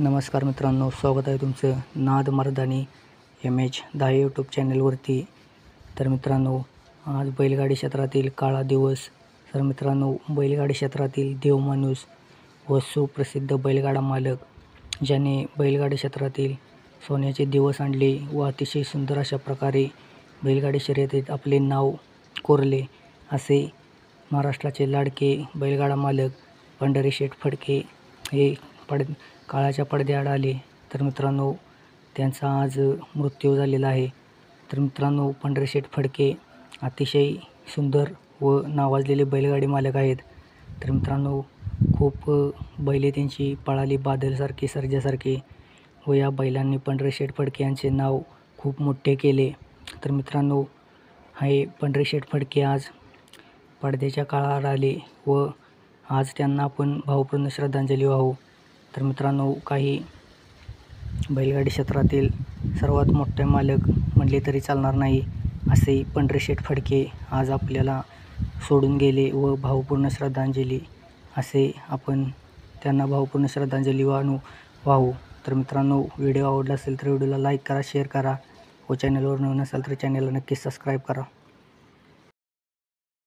नमस्कार मित्रांनो, स्वागत आहे तुमचं नाद मर्दानी MH10 यूट्यूब चॅनलवरती। तर मित्रांनो, आज बैलगाडी क्षेत्रातील काळा दिवस। तर मित्रांनो, बैलगाडी क्षेत्रातील देवमाणूस व सुप्रसिद्ध बैलगाडा मालक ज्याने बैलगाडी क्षेत्रातील सोन्याचे दिवस आणले व अतिशय सुंदर अशा प्रकारे बैलगाडी शर्यतीत आपले नाव कोरले, असे महाराष्ट्राचे लाडके बैलगाडा मालक पंढरीशेठ फडके हे काळाच्या पडद्याआड आले। तर मित्रांनो, त्यांचा आज मृत्यू झालेला आहे। तर मित्रांनो, पंढरीशेठ फडके अतिशय सुंदर व नावाजलेले बैलगाडी मालक आहेत। तर मित्रांनो, खूप बैले त्यांची पळाली बादलसारखी, सर्जासारखी, व या बैलांनी पंढरीशेठ फडके यांचे नाव खूप मोठे केले। तर मित्रांनो, हे पंढरीशेठ फडके आज पडद्याच्या काळाआड आले व आज त्यांना आपण भावपूर्ण श्रद्धांजली वाहू। तर मित्रांनो, काही बैलगाडी क्षेत्रातील सर्वात मोठे मालक म्हणले तरी चालणार नाही, असे पंढरीशेठ फडके आज आपल्याला सोडून गेले व भावपूर्ण श्रद्धांजली, असे आपण त्यांना भावपूर्ण श्रद्धांजली वाहू। तर मित्रांनो, व्हिडिओ आवडला असेल तर व्हिडिओला लाईक करा, शेअर करा व चॅनलवर नवीन असाल तर चॅनलला नक्कीच सबस्क्राईब करा।